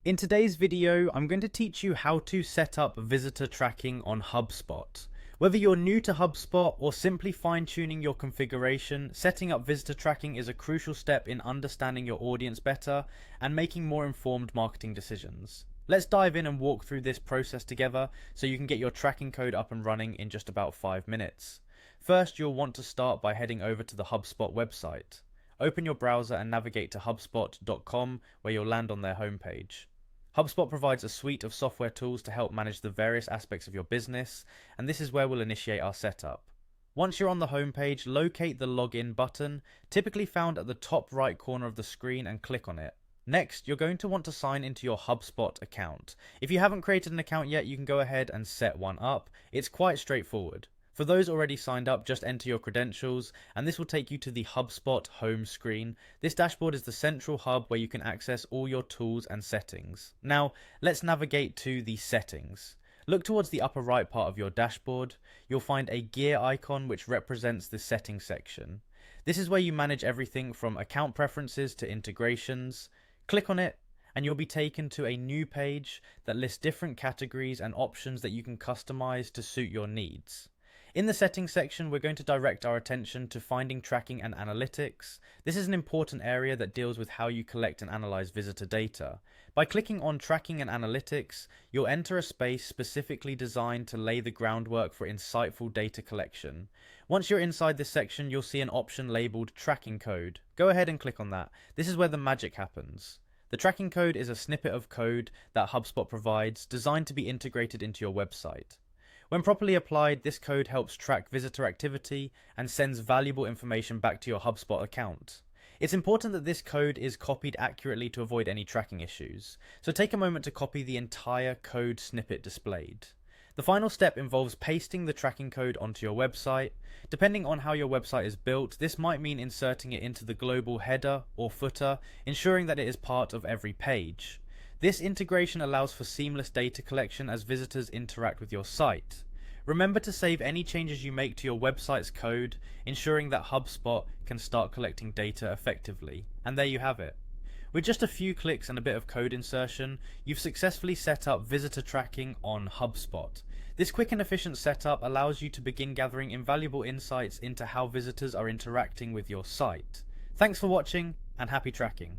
In today's video, I'm going to teach you how to set up visitor tracking on HubSpot. Whether you're new to HubSpot or simply fine-tuning your configuration, setting up visitor tracking is a crucial step in understanding your audience better and making more informed marketing decisions. Let's dive in and walk through this process together so you can get your tracking code up and running in just about 5 minutes. First, you'll want to start by heading over to the HubSpot website. Open your browser and navigate to hubspot.com, where you'll land on their homepage. HubSpot provides a suite of software tools to help manage the various aspects of your business, and this is where we'll initiate our setup. Once you're on the homepage, locate the Login button, typically found at the top right corner of the screen, and click on it. Next, you're going to want to sign into your HubSpot account. If you haven't created an account yet, you can go ahead and set one up. It's quite straightforward. For those already signed up, just enter your credentials, and this will take you to the HubSpot home screen. This dashboard is the central hub where you can access all your tools and settings. Now, let's navigate to the settings. Look towards the upper right part of your dashboard. You'll find a gear icon which represents the settings section. This is where you manage everything from account preferences to integrations. Click on it, and you'll be taken to a new page that lists different categories and options that you can customize to suit your needs. In the settings section, we're going to direct our attention to finding, tracking, and analytics. This is an important area that deals with how you collect and analyze visitor data. By clicking on tracking and analytics, you'll enter a space specifically designed to lay the groundwork for insightful data collection. Once you're inside this section, you'll see an option labeled tracking code. Go ahead and click on that. This is where the magic happens. The tracking code is a snippet of code that HubSpot provides, designed to be integrated into your website. When properly applied, this code helps track visitor activity and sends valuable information back to your HubSpot account. It's important that this code is copied accurately to avoid any tracking issues, so take a moment to copy the entire code snippet displayed. The final step involves pasting the tracking code onto your website. Depending on how your website is built, this might mean inserting it into the global header or footer, ensuring that it is part of every page. This integration allows for seamless data collection as visitors interact with your site. Remember to save any changes you make to your website's code, ensuring that HubSpot can start collecting data effectively. And there you have it. With just a few clicks and a bit of code insertion, you've successfully set up visitor tracking on HubSpot. This quick and efficient setup allows you to begin gathering invaluable insights into how visitors are interacting with your site. Thanks for watching, and happy tracking.